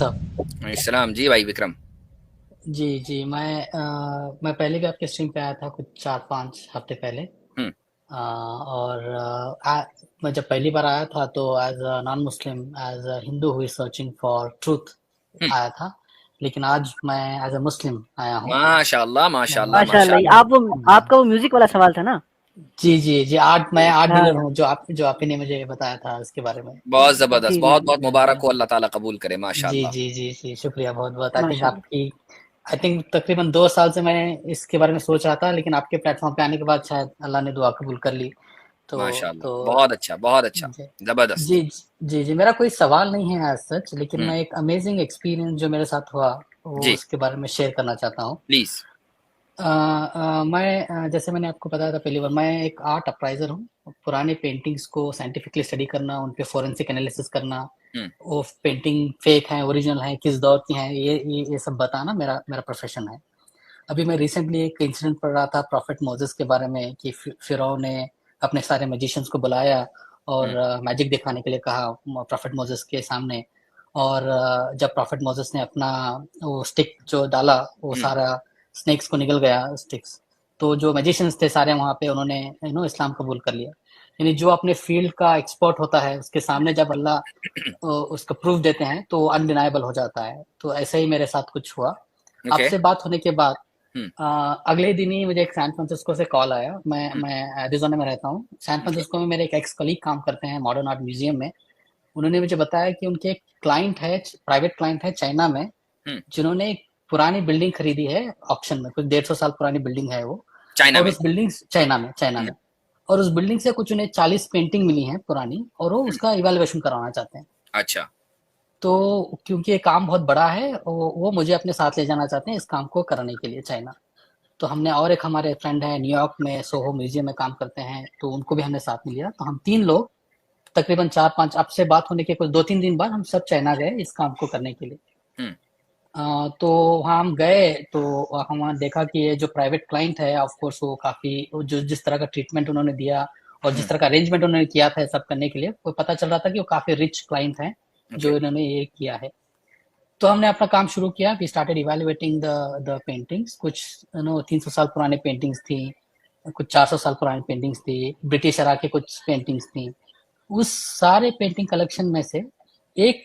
साहब। इस्लाम जी भाई विक्रम। जी, मैं पहले भी आपके स्ट्रीम पे आया था कुछ 4-5 हफ्ते पहले। हम्म। और मैं जब पहली बार आया था तो as a non Muslim, as a Hindu who is searching for truth hmm. आया था। लेकिन आज मैं एज़ अ मुस्लिम आया हूँ। माशाल्लाह माशाल्लाह माशाल्लाह, माशाल्लाह। आप वो आपका वो म्यूजिक वाला सवाल था ना? जी, मैं आर्ट डीलर हाँ। हूँ, जो आप ही ने मुझे बताया था उसके बारे में। बहुत जबरदस्त, जी, जी, बहुत जी। बहुत मुबारक हो, अल्लाह ताला कबूल करे, जी, माशाल्लाह। जी, जी, जी, शुक्रिया बहुत-बहुत। माशाल्लाह। आई थिंक तकरीबन 2 साल से मैं इसके बारे में सोच रहा था, लेकिन आपके प्लेटफ़ॉर्म पे आने के बाद शायद अल्लाह ने दुआ कबूल कर ली। तो माशाल्लाह, तो बहुत अच्छा, बहुत अच्छा। जी, जबरदस्त। जी, मेरा कोई सवाल नहीं है एज़ सच, लेकिन हम्म। मैं एक अमेज़िंग एक्सपीरियंस जो मेरे साथ हुआ, वो जी। उसके बारे में शेयर करना चाहता हूँ। प्लीज। जैसे मैंने आपको बताया था पहली बार, मैं एक आर्ट अप्राइज़र हूँ। पुराने पेंटिंग्स को साइंटिफिकली स्टडी करना, उन पे फोरेंसिक एनालिसिस करना, हम्म। वो पेंटिंग फेक हैं, ओरिजिनल हैं, किस दौर की हैं, ये सब बताना मेरा मेरा प्रोफ़ेशन है। अभी मैं रिसेंटली एक इंसिडेंट पढ़ रहा था प्रॉफेट मोसेस के बारे में कि फ़िरौन ने अपने सारे मैजिशियंस को बुलाया और हम्म। मैजिक दिखाने के लिए कहा प्रॉफेट मोसेस के सामने। और जब प्रॉफेट मोसेस ने अपना वो स्टिक जो डाला, वो हम्म। सारा स्नेक्स को निगल गया स्टिक्स। तो जो मैजिशियंस थे सारे वहाँ पे, उन्होंने इस्लाम कबूल कर लिया। यानी जो अपने फील्ड का एक्सपर्ट होता है, उसके सामने जब अल्लाह उसका प्रूफ देते हैं तो अनडिनायबल हो जाता है। तो ऐसे ही मेरे साथ कुछ हुआ। ओके। आपसे बात होने के बाद हम्म। अगले ही दिन ही मुझे एक सैन फ्रांसिस्को से कॉल आया। हम्म। मैं एरिज़ोना में रहता हूँ। San okay. फ्रांसिस्को में मेरे एक एक्स कलीग काम करते हैं मॉडर्न आर्ट म्यूज़ियम में। उन्होंने मुझे बताया कि उनके एक क्लाइंट है, प्राइवेट क्लाइंट है चाइना में, हम्म। जिन्होंने एक पुरानी बिल्डिंग खरीदी है ऑक्शन में। कुछ 150 साल पुरानी बिल्डिंग है वो। चाइना और में। उस बिल्डिंग चाइना हम्म। में और उस बिल्डिंग से कुछ उन्हें 40 पेंटिंग मिली हैं पुरानी, और वो हम्म। उसका इवैल्यूएशन करवाना चाहते हैं। अच्छा। तो क्योंकि ये काम बहुत बड़ा है, वो मुझे अपने साथ ले जाना चाहते हैं इस काम को कराने के लिए चाइना। तो हमने, और एक हमारे फ्रेंड हैं न्यूयॉर्क में सोहो म्यूजियम में काम करते हैं, तो उनको भी हमने साथ में लिया। तो हम 3 लोग तकरीबन 4-5, आपसे बात होने के कुछ 2-3 दिन बाद हम सब चाइना गए इस काम को करने के लिए। हम्म। तो वहाँ हम गए तो हम वहाँ देखा कि ये जो प्राइवेट क्लाइंट है, ऑफ कोर्स वो काफ़ी, जो जिस तरह का ट्रीटमेंट उन्होंने दिया और जिस हम्म। तरह का अरेंजमेंट उन्होंने किया था सब करने के लिए, वो पता चल रहा था कि वो काफ़ी रिच क्लाइंट हैं, ओके। जो इन्होंने ये किया है। तो हमने अपना काम शुरू किया। We started evaluating the paintings. कुछ 300 साल पुरानी पेंटिंग्स थी, कुछ 400 साल पुरानी पेंटिंग्स थी, ब्रिटिश एरा की कुछ पेंटिंग्स थी। उस सारे पेंटिंग कलेक्शन में से एक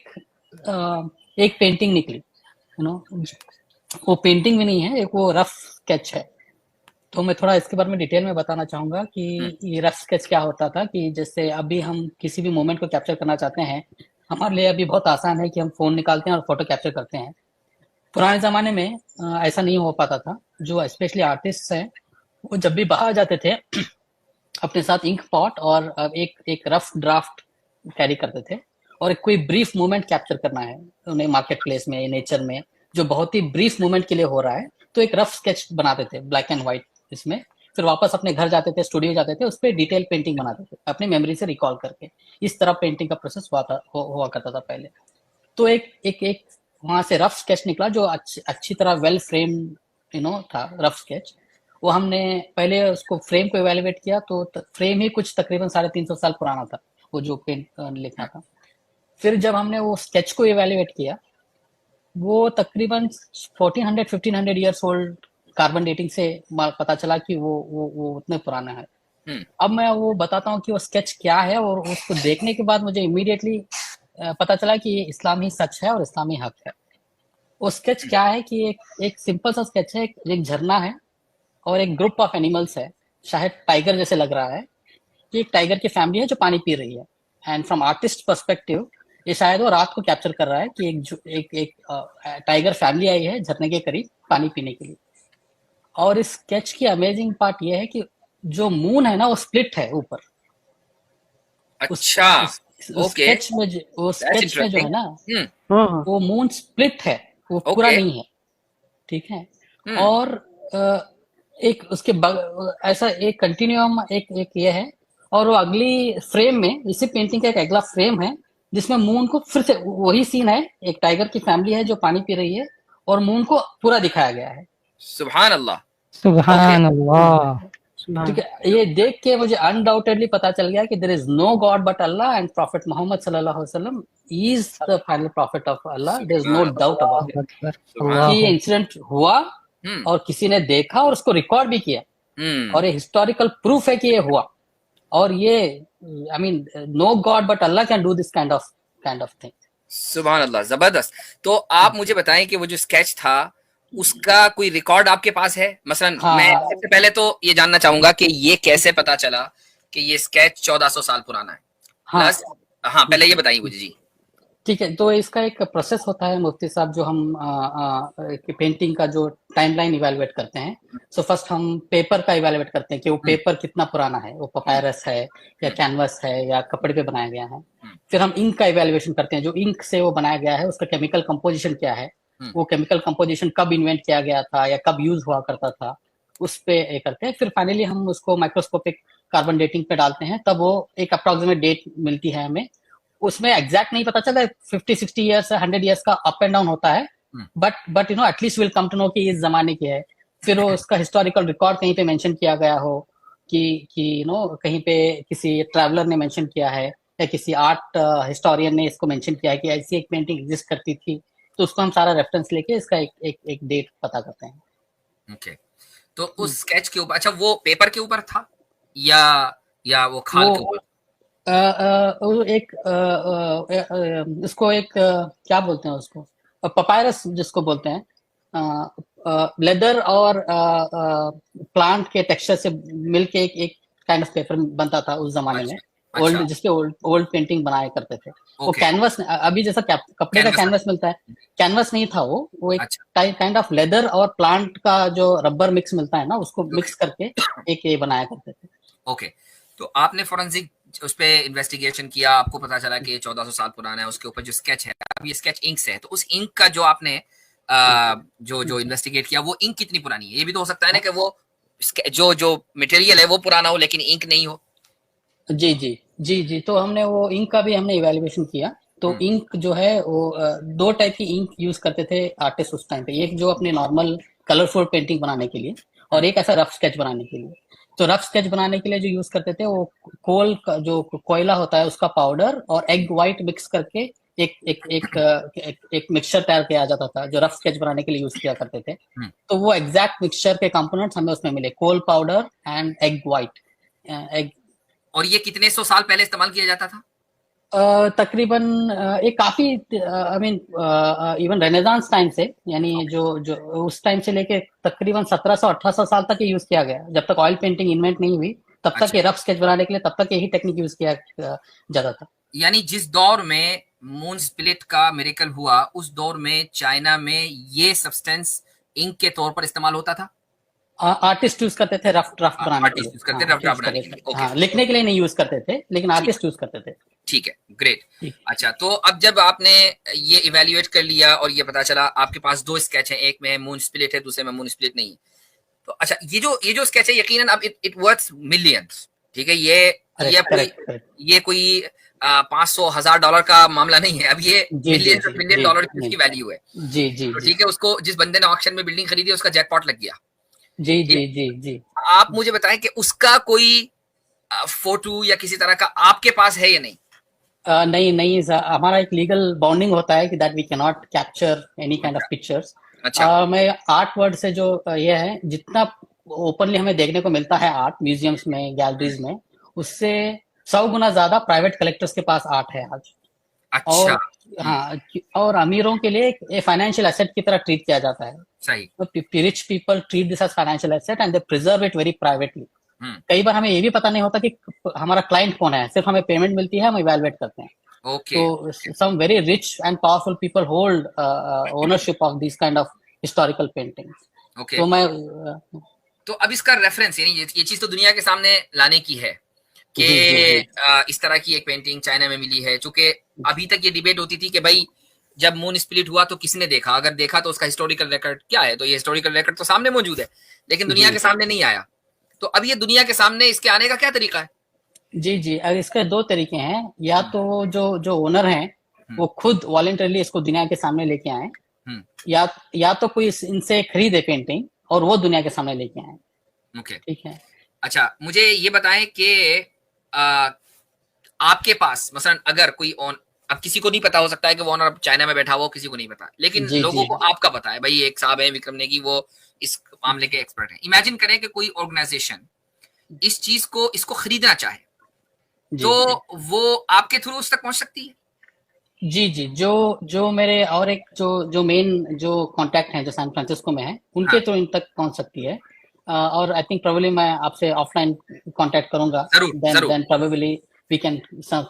एक पेंटिंग निकली। वो पेंटिंग भी नहीं है, एक वो रफ स्केच है। तो मैं थोड़ा इसके बारे में डिटेल में बताना चाहूँगा कि हम्म। ये रफ स्केच क्या होता था। कि जैसे अभी हम किसी भी मोमेंट को कैप्चर करना चाहते हैं, हमारे लिए अभी बहुत आसान है कि हम फ़ोन निकालते हैं और फ़ोटो कैप्चर करते हैं। पुराने ज़माने में ऐसा नहीं हो पाता था। जो स्पेशली आर्टिस्ट्स हैं, वो जब भी बाहर जाते थे अपने साथ इंक पॉट और एक एक रफ ड्राफ्ट कैरी करते थे। और कोई ब्रीफ मोमेंट कैप्चर करना है उन्हें मार्केट प्लेस में, नेचर में, जो बहुत ही ब्रीफ मोमेंट के लिए हो रहा है, तो एक रफ स्केच बनाते थे ब्लैक एंड व्हाइट इसमें। फिर वापस अपने घर जाते थे, स्टूडियो जाते थे, उस पर डिटेल पेंटिंग बनाते थे अपनी मेमोरी से रिकॉल करके। इस तरह पेंटिंग का प्रोसेस हुआ करता था पहले। तो एक वहां से रफ स्केच निकला जो अच्छी तरह वेल फ्रेम था रफ स्केच। वो हमने पहले उसको फ्रेम को इवेलुएट किया, तो फ्रेम ही कुछ तकरीबन 350 साल पुराना था, वो जो पेंट लिखना था। फिर जब हमने वो स्केच को इवेलुएट किया, वो तकरीबन 1400-1500 ईयर्स ओल्ड कार्बन डेटिंग से पता चला कि वो उतने पुराना है। हम्म। अब मैं वो बताता हूँ कि वो स्केच क्या है, और उसको देखने के बाद मुझे इमीडिएटली पता चला कि ये इस्लाम ही सच है और इस्लाम ही हक है। वो स्केच क्या है कि एक सिंपल सा स्केच है। एक झरना है और एक ग्रुप ऑफ एनिमल्स है, शायद टाइगर जैसे लग रहा है कि एक टाइगर की फैमिली है जो पानी पी रही है। एंड फ्रॉम आर्टिस्ट पर्सपेक्टिव, ये शायद वो रात को कैप्चर कर रहा है कि एक टाइगर फैमिली आई है झरने के करीब पानी पीने के लिए। और इस स्केच की अमेजिंग पार्ट ये है कि जो मून है ना, वो स्प्लिट है ऊपर। उस अच्छा। उस उस ओके। दैट्स स्केच में जो है इंटरेस्टिंग। ना, हम्म। हाँ, हाँ। वो मून स्प्लिट है, वो पूरा ओके। नहीं है। ठीक है। हम्म। और एक उसके ऐसा एक कंटिन्यूम एक ये है। और वो अगली फ्रेम में, इसी पेंटिंग का एक अगला फ्रेम है जिसमें मून को फिर से वही सीन है। एक टाइगर की फैमिली है जो पानी पी रही है, और मून को पूरा दिखाया गया है। सुभान अल्लाह। ओके। सुभान अल्लाह। ठीक है, ये देख के मुझे अनडाउटेडली पता चल गया कि there is no god but Allah and prophet Muhammad सल्लल्लाहु अलैहि वसल्लम is the final prophet of Allah. There is no doubt about it कि ये इंसिडेंट हुआ और किसी ने देखा और उसको रिकॉर्ड भी किया, और ये हिस्टोरिकल प्रूफ है कि ये हुआ। और ये I mean no god but Allah can do this kind of thing. सुभान अल्लाह, जबरदस्त। तो आप मुझे बताएं कि वो जो स्केच था उसका कोई रिकॉर्ड आपके पास है? मसलन मैं सबसे पहले तो ये जानना चाहूंगा कि ये कैसे पता चला कि ये स्केच 1400 साल पुराना है? प्लस पहले ये बताइए मुझे जी। ठीक है, तो इसका एक प्रोसेस होता है मुफ्ती साहब, जो हम पेंटिंग का जो टाइमलाइन इवेलुएट करते हैं। सो फर्स्ट हम पेपर का इवेलुएट करते हैं कि वो पेपर कितना पुराना है, वो पपायरस है या कैनवस है या कपड़े पे बनाया गया है। फिर हम इंक का इवेलुएशन करते हैं, जो इंक से वो बनाया गया है उसका केमिकल कंपोजिशन क्या है, वो केमिकल कंपोजिशन कब इन्वेंट किया गया था या कब यूज हुआ करता था, उस पे करते हैं। फिर फाइनली हम उसको माइक्रोस्कोपिक कार्बन डेटिंग पे डालते हैं, तब वो एक अप्रोक्सीमेट डेट मिलती है हमें। उसमें एग्जैक्ट नहीं पता चलता, 50-60 ईयर्स 100 ईयर्स का अप एंड डाउन होता है, but you know at least will come to know कि इस जमाने की है। फिर वो उसका हिस्टोरिकल रिकॉर्ड कहीं पे मेंशन किया गया हो कि यू नो कहीं पे किसी ट्रैवलर ने मेंशन किया है या किसी आर्ट हिस्टोरियन ने इसको मेंशन किया है कि ऐसी एक पेंटिंग एग्जिस्ट करती थी, तो उसको हम सारा रेफरेंस लेके इसका एक डेट पता करते हैं। ओके, तो उस स्केच के ऊपर, अच्छा वो पेपर के ऊपर था या वो खाल के ऊपर? एक इसको एक क्या बोलते हैं उसको, पपायरस जिसको बोलते हैं, लेदर और प्लांट के टेक्सचर से मिलके एक काइंड ऑफ पेपर बनता था उस जमाने में। ओल्ड जिसके ओल्ड पेंटिंग बनाया करते थे। वो कैनवस, अभी जैसा कपड़े का कैनवस मिलता है, कैनवस नहीं था वो एक काइंड ऑफ लेदर और प्लांट का जो रबर मिक्स मिलता है ना, उसको मिक्स करके एक ये बनाया करते थे। ओके, तो आपने फोरेंसिक उस पे इन्वेस्टिगेशन किया, आपको पता चला कि 1400 साल पुराना है, उसके ऊपर जो स्केच है, अब ये स्केच इंक से है, तो उस इंक का जो आपने जो इन्वेस्टिगेट किया, वो इंक कितनी पुरानी है? ये भी तो हो सकता है ना कि वो जो मटेरियल है वो पुराना हो लेकिन इंक नहीं हो। जी जी जी जी, तो हमने वो इंक का भी हमने इवेल्युएशन किया। तो इंक जो है वो दो टाइप की इंक यूज करते थे आर्टिस्ट उस टाइम पे, एक जो अपने नॉर्मल कलरफुल पेंटिंग बनाने के लिए और एक ऐसा रफ स्केच बनाने के लिए। तो रफ स्केच बनाने के लिए जो यूज करते थे वो कोल का जो कोयला होता है उसका पाउडर और एग व्हाइट मिक्स करके एक मिक्सचर तैयार किया जाता था, जो रफ स्केच बनाने के लिए यूज किया करते थे। तो वो एग्जैक्ट मिक्सचर के कंपोनेंट्स हमें उसमें मिले, coal powder and egg white egg. और ये कितने 100 साल पहले इस्तेमाल किया जाता था? तकरीबन ये काफी I mean even renaissance time से, यानी जो उस टाइम से लेके तकरीबन 1700-1800 साल तक ये यूज किया गया। जब तक ऑयल पेंटिंग इन्वेंट नहीं हुई तब तक ये रफ स्केच बनाने के लिए तब तक यही टेक्निक यूज किया जाता था। यानी जिस दौर में मून स्प्लिट का मिरेकल हुआ उस दौर में चाइना में ये सब्सटेंस इंक के तौर पर इस्तेमाल होता था। आर्टिस्ट यूज करते थे रफ ड्राफ्ट बनाने के लिए। हाँ, लिखने के लिए नहीं यूज करते थे, लेकिन आर्टिस्ट यूज करते थे। ठीक है, ग्रेट। अच्छा, तो अब जब आपने ये इवेल्युएट कर लिया और ये पता चला आपके पास दो स्केच हैं, एक में मून स्प्लिट है, दूसरे में मून स्प्लिट नहीं है, तो अच्छा ये जो स्केच है यकीनन अब इट वर्थ मिलियंस, ठीक है? ये कोई 500,000 का मामला नहीं है, अब ये मिलियन डॉलर की उसकी वैल्यू है। जी जी, तो ठीक है, उसको जिस बंदे ने ऑक्शन में बिल्डिंग खरीदी उसका जैकपॉट लग गया। जी जी जी जी, आप मुझे बताएं कि उसका कोई फोटो या किसी तरह का आपके पास है या नहीं? नहीं, हमारा एक लीगल बाउंडिंग होता है कि that we can not capture any kind of pictures. मैं आर्ट वर्ड से जो ये है, जितना ओपनली हमें देखने को मिलता है आर्ट म्यूजियम्स में, गैलरीज में, उससे 100 गुना ज्यादा प्राइवेट कलेक्टर्स के पास आर्ट है आज। अच्छा। और अमीरों के लिए एक फाइनेंशियल एसेट की तरह ट्रीट किया जाता है। सही। Rich people treat this as financial asset and they preserve it very privately. कई बार हमें ये भी पता नहीं होता कि हमारा क्लाइंट कौन है, सिर्फ हमें पेमेंट मिलती है, हम इवैल्यूएट करते हैं। तो some very rich and powerful people hold ownership of this kind of historical paintings. तो अब इसका रेफरेंस, यानी ये चीज तो दुनिया के सामने लाने की है कि इस तरह की एक पेंटिंग चाइना में मिली है। चूंकि अभी तक ये डिबेट होती थी कि भाई जब मून स्प्लिट हुआ तो किसने देखा, अगर देखा तो उसका हिस्टोरिकल रिकॉर्ड क्या है, तो ये हिस्टोरिकल रिकॉर्ड तो सामने मौजूद है लेकिन दुनिया के सामने नहीं आया। तो अब ये दुनिया के सामने इसके आने का क्या तरीका है? जी जी, अब इसके दो तरीके हैं। या तो जो ओनर हैं वो खुद वॉलंटरली इसको दुनिया के सामने लेके आए, या तो कोई इनसे खरीदे पेंटिंग और वो दुनिया के सामने लेके आए। ओके, ठीक है। अच्छा, मुझे ये बताएं कि आपके पास मसलन अगर कोई ऑन, अब किसी को नहीं पता, हो सकता है कि वो ऑनर चाइना में बैठा हुआ, किसी को नहीं पता, लेकिन जी लोगों जी को आपका पता है, भाई एक साहब है विक्रम नेगी, वो इस मामले के एक्सपर्ट हैं। इमेजिन करें कि कोई ऑर्गेनाइजेशन इस चीज को, इसको खरीदना चाहे, जी तो वो आपके थ्रू उस तक पहुंच सकती है? जी जी। जो जो मेरे और एक जो मेन जो कांटेक्ट हैं जो सैन फ्रांसिस्को में है, उनके हाँ, थ्रू इन तक पहुंच सकती है। और आई थिंक प्रोबेबली मैं आपसे ऑफलाइन कांटेक्ट करूंगा, जरूर देन जरूर, then probably we can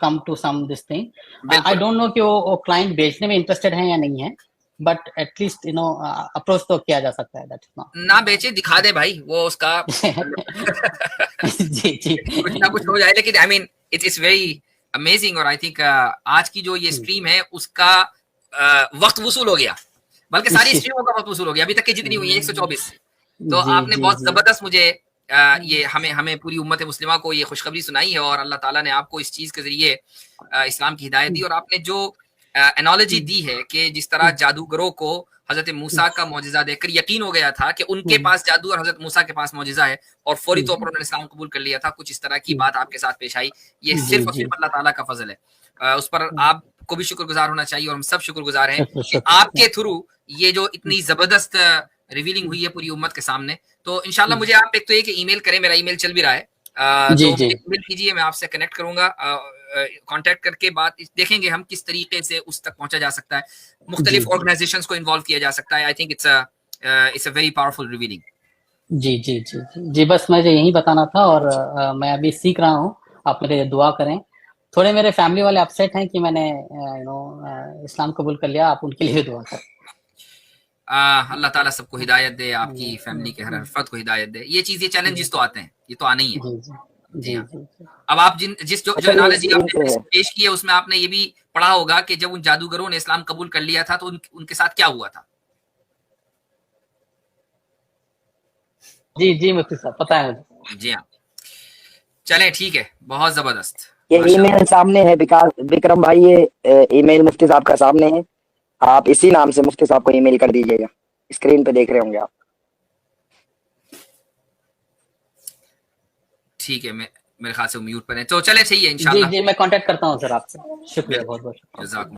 come to sum this thing. I बिल्कुल। डोंट नो कि वो क्लाइंट बेचने में इंटरेस्टेड है या नहीं है, बट एटलीस्ट अप्रोच तो किया जा सकता है, दैट्स ना बेचे, दिखा दे भाई वो उसका जी जी कुछ ना कुछ हो जाए, लेकिन I mean it's very amazing. और आई थिंक आज की जो ये स्ट्रीम है उसका वक्त वसूल हो गया, बल्कि सारी जी स्ट्रीमों का वक्त वसूल हो गया, अभी तक की जितनी हुई है 124। तो जी आपने जी बहुत जी जबरदस्त मुझे ये हमें हमें पूरी उम्मत मुस्लिमा को ये खुशखबरी सुनाई है, और अल्लाह ताला ने आपको इस चीज के जरिए इस्लाम की हिदायत दी। और आपने जो एनोलॉजी दी है कि जिस तरह जादूगरों को हजरत मूसा का मौजिजा देखकर यकीन हो गया था कि उनके पास जादू और हजरत मूसा के पास मौजिजा है, और फौरी तौर पर उन्होंने इस्लाम कबूल कर लिया था, कुछ इस तरह की बात आपके साथ पेश आई, ये जी सिर्फ और जी। सिर्फ अल्लाह ताला का फजल है। उस पर आपको भी शुक्रगुजार होना चाहिए, और हम सब शुक्रगुजार हैं शुक्र कि शुक्र। आपके थ्रू ये जो इतनी जबरदस्त रिवीलिंग हुई है पूरी उम्मत के सामने। तो इंशाल्लाह मुझे आप एक तो ये कि ईमेल करें, मेरा ईमेल चल भी रहा है, जी तो जी मुझे ईमेल कीजिए, मैं आपसे कनेक्ट करूंगा, कांटेक्ट करके बात देखेंगे हम किस तरीके से उस तक पहुंचा जा सकता है, जी मुख्तलिफ जी ऑर्गेनाइजेशंस को इन्वॉल्व किया जा सकता है। I think it's a very powerful revealing. जी जी जी जी जी। बस मुझे यही बताना था, और मैं अभी सीख रहा हूँ। आप मेरे लिए दुआ करें। थोड़े मेरे फैमिली वाले अपसेट हैं कि मैंने इस्लाम कबूल कर लिया, आप उनके लिए भी दुआ करें। अल्लाह ताला सबको हिदायत दे, आपकी फैमिली के हर फर्द को हिदायत दे। ये चीज, ये चैलेंजेस तो आते हैं, ये तो आने ही है। जी जी जी जी हाँ। जी जी अब आप जिस जो जो अच्छा, ये एनालॉजी एक आपने पेश की है, उसमें आपने ये भी पढ़ा होगा कि जब उन जादूगरों ने इस्लाम कबूल कर लिया था, तो उनके साथ क्या हुआ था? जी जी। मुफ्ती साहब पता है मुझे। जी हाँ। चलें, ठीक है, बहुत जबरदस्त, ये माशाल्लाह। ईमेल सामने है विकास विक्रम भाई, ये ईमेल मुफ्ती साहब का सामने है। आप इसी नाम से मुफ्ती साहब को ईमेल कर दीजिएगा, स्क्रीन पे देख रहे होंगे आप। ठीक है, मेरे ख्याल से म्यूट पर है, तो चले, सही है जी इंशाल्लाह। जी। मैं कांटेक्ट करता हूँ सर आपसे। शुक्रिया, बिल्कुल, बहुत बहुत शुक्रिया। जज़ाक